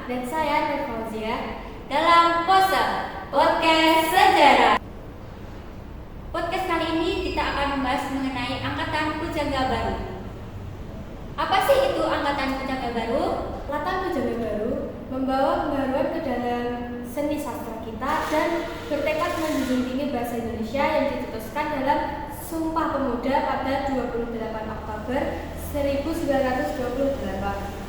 dan saya Nur Fauzia dalam Pose Podcast Sejarah. Podcast kali ini kita akan membahas mengenai Angkatan Pujangga Baru. Apa sih itu Angkatan Pujangga Baru? Angkatan Pujangga Baru membawa pembaruan ke dalam seni sastra kita dan bertekad menjunjung tinggi bahasa Indonesia yang dicetuskan dalam Sumpah Pemuda pada 28 Oktober 1928.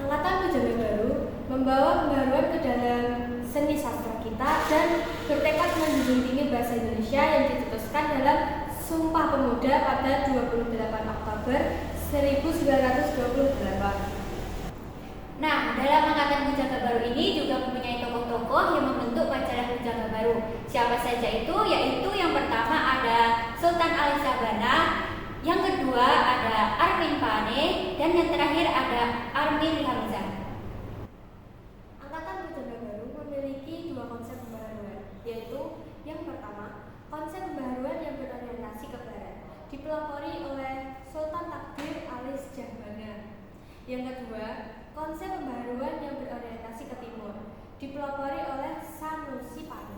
Angkatan Pujangga Baru membawa pembaruan ke dalam seni sastra kita dan bertekad menjunjung tinggi bahasa Indonesia yang dicetuskan dalam Sumpah Pemuda pada 28 Oktober 1928. Nah, dalam Angkatan Pujangga Baru ini juga mempunyai tokoh-tokoh yang membentuk Pancasila Pujangga Baru. Siapa saja itu? Yaitu yang pertama ada Sultan Ali Sabana, yang kedua ada Armin Pane, dan yang terakhir ada Armin Hamzah. Angkatan Pujangga Baru memiliki dua konsep pembaharuan, yaitu yang pertama, konsep pembaharuan yang berorientasi ke barat, dipelopori oleh Sultan Takdir Ali Sjahbana. Yang kedua, konsep pembaharuan yang berorientasi ke timur, dipelopori oleh Sanusi Pane.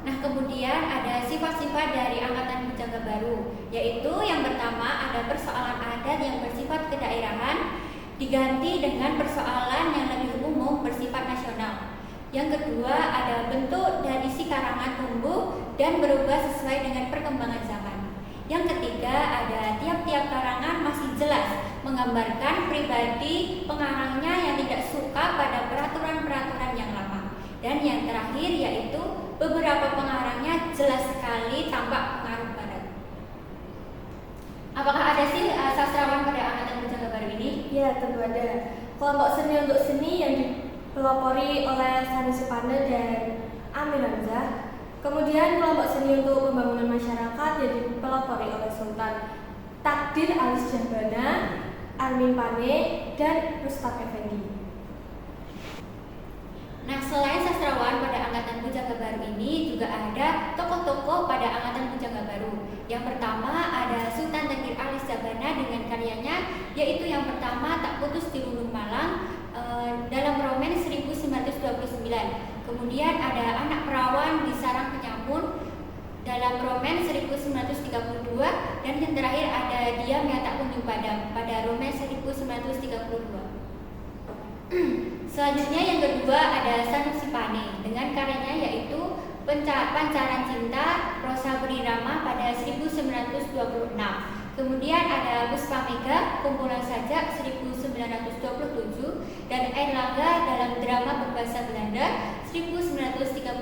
Nah, kemudian ada sifat-sifat dari Angkatan Pujangga Baru, yaitu yang pertama ada persoalan adat yang bersifat kedaerahan diganti dengan persoalan yang lebih umum bersifat nasional. Yang kedua ada bentuk dan isi karangan tumbuh dan berubah sesuai dengan perkembangan zaman. Yang ketiga ada tiap-tiap karangan masih jelas menggambarkan pribadi pengarangnya yang tidak suka pada peraturan-peraturan yang lama. Dan yang terakhir yaitu beberapa pengarangnya jelas sekali tampak pengaruh barat. Apakah ada sih sastrawan pada Angkatan Pujangga Baru ini? Ya, tentu ada. Kelompok seni untuk seni yang dipelopori oleh Sanusi Pane dan Armin Hamzah. Kemudian kelompok seni untuk pembangunan masyarakat yang dipelopori oleh Sultan Takdir Ali Sjahbana, Armin Pane, dan Rustam Effendi. Nah, selain sastrawan pada Angkatan Pujangga Baru ini juga ada tokoh-tokoh pada Angkatan Pujangga Baru. Yang pertama ada Sultan Takdir Ali Sjahbana dengan karyanya, yaitu yang pertama Tak Putus di Lulung Malang dalam Romen 1929. Kemudian ada Anak Perawan di Sarang Penyamun dalam Romen 1932, dan yang terakhir ada Diam Yang Tak Kunjung Padam pada Romen 1932. Selanjutnya yang kedua ada Sanusi Pane dengan karyanya yaitu Pancaran Cinta prosa berirama pada 1926. Kemudian ada Puspa Mega Kumpulan Sajak 1927 dan Erlangga dalam drama berbahasa Belanda 1938.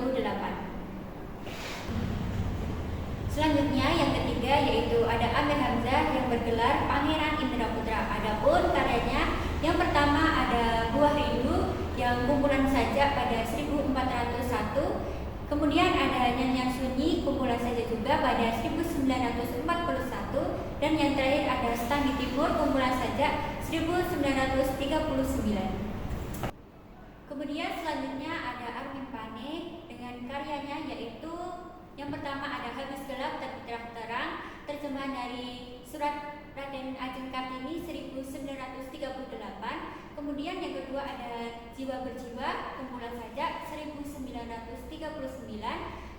Selanjutnya yang ketiga yaitu ada Armin Hamzah yang bergelar Pangeran Indra Putra. Adapun karyanya yang pertama ada Buah Rindu yang kumpulan sajak pada 1401. Kemudian ada Nyanyian Sunyi kumpulan sajak juga pada 1941, dan yang terakhir ada Standi Timur kumpulan sajak 1939. Kemudian selanjutnya ada Armin Pane dengan karyanya yaitu yang pertama ada Habis Gelap Tapi Terang, terjemahan dari Surat Raden Ajeng Kartini 1938. Kemudian yang kedua ada Jiwa Berjiwa kumpulan sajak 1939.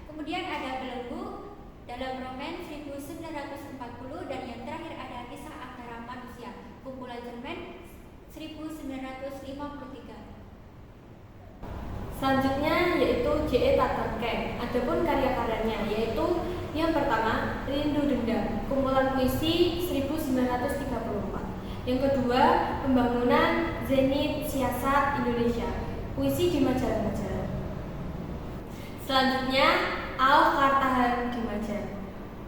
Kemudian ada Belenggu dalam Romen 1940, dan yang terakhir ada Kisah Antara Manusia kumpulan Jerman 1953. Selanjutnya yaitu J.E. Tatarkek. Adapun karya-karyanya yaitu yang pertama Rindu Dendam kumpulan puisi 1934. Yang kedua Pembangunan Zenit Siasat Indonesia puisi di majalah-majalah. Selanjutnya Al Kartahan di Majalah.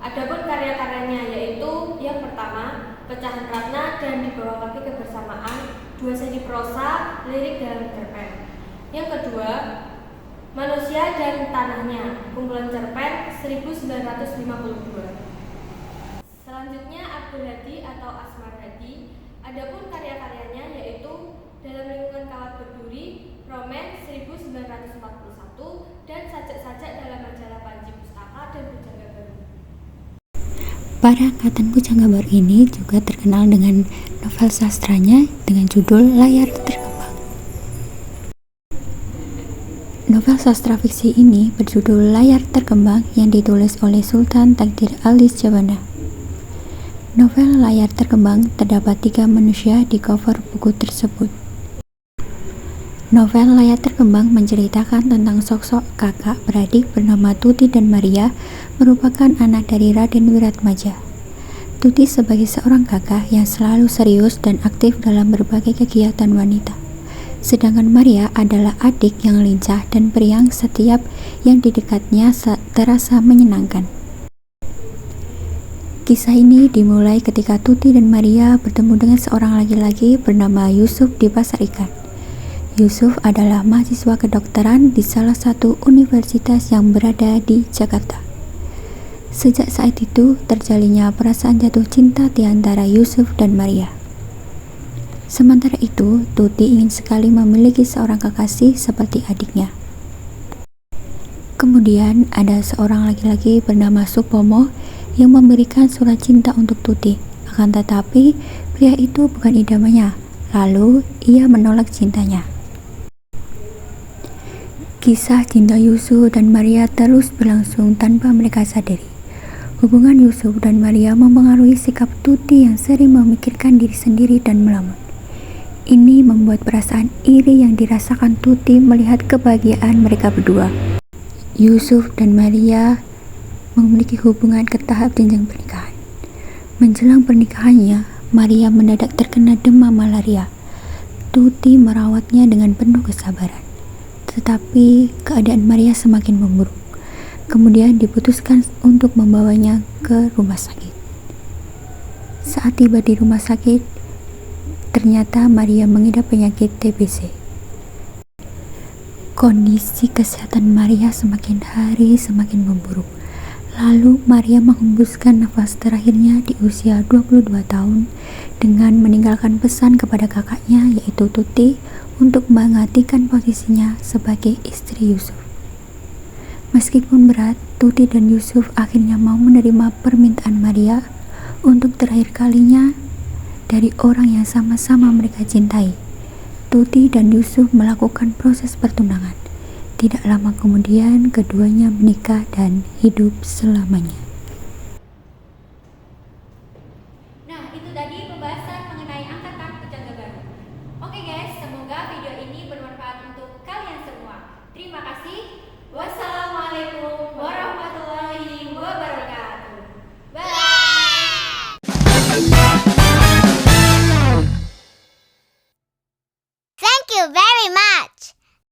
Adapun karya-karyanya yaitu yang pertama Pecahan Ratna dan Di Bawah Kaki Kebersamaan, dua seni prosa lirik dalam cerpen. Yang kedua Manusia dan Tanahnya kumpulan cerpen 1952. Selanjutnya Abdul Hadi atau Asmar Hadi. Adapun karya-karyanya yaitu Dalam Lingkungan Kawat Berduri, Romen 1941, dan sajak-sajak dalam majalah Panji Pustaka dan Pujangga Baru. Para Angkatan Pujangga Baru ini juga terkenal dengan novel sastranya dengan judul Layar Terkembang. Novel sastra fiksi ini berjudul Layar Terkembang yang ditulis oleh Sultan Takdir Alis Jabana. Novel Layar Terkembang terdapat 3 manusia di cover buku tersebut. Novel Layar Terkembang menceritakan tentang sosok kakak beradik bernama Tuti dan Maria, merupakan anak dari Raden Wiratmaja. Tuti sebagai seorang kakak yang selalu serius dan aktif dalam berbagai kegiatan wanita. Sedangkan Maria adalah adik yang lincah dan periang, setiap yang di dekatnya terasa menyenangkan. Kisah ini dimulai ketika Tuti dan Maria bertemu dengan seorang laki-laki bernama Yusuf di pasar ikan. Yusuf adalah mahasiswa kedokteran di salah satu universitas yang berada di Jakarta. Sejak saat itu terjalinnya perasaan jatuh cinta di antara Yusuf dan Maria. Sementara itu, Tuti ingin sekali memiliki seorang kekasih seperti adiknya. Kemudian ada seorang laki-laki bernama Supomo yang memberikan surat cinta untuk Tuti. Akan tetapi, pria itu bukan idamannya. Lalu, ia menolak cintanya. Kisah cinta Yusuf dan Maria terus berlangsung tanpa mereka sadari. Hubungan Yusuf dan Maria mempengaruhi sikap Tuti yang sering memikirkan diri sendiri dan melamun. Ini membuat perasaan iri yang dirasakan Tuti melihat kebahagiaan mereka berdua. Yusuf dan Maria memiliki hubungan ke tahap jenjang pernikahan. Menjelang pernikahannya, Maria mendadak terkena demam malaria. Tuti merawatnya dengan penuh kesabaran. Tetapi keadaan Maria semakin memburuk. Kemudian diputuskan untuk membawanya ke rumah sakit. Saat tiba di rumah sakit, ternyata Maria mengidap penyakit TBC. Kondisi kesehatan Maria semakin hari semakin memburuk. Lalu Maria menghembuskan nafas terakhirnya di usia 22 tahun dengan meninggalkan pesan kepada kakaknya yaitu Tuti untuk menggantikan posisinya sebagai istri Yusuf. Meskipun berat, Tuti dan Yusuf akhirnya mau menerima permintaan Maria untuk terakhir kalinya dari orang yang sama-sama mereka cintai. Tuti dan Yusuf melakukan proses pertunangan. Tidak lama kemudian keduanya menikah dan hidup selamanya. Nah, itu tadi pembahasan mengenai angkatan Pujangga Baru. Oke guys, semoga video ini bermanfaat untuk kalian semua. Terima kasih. Wassalamualaikum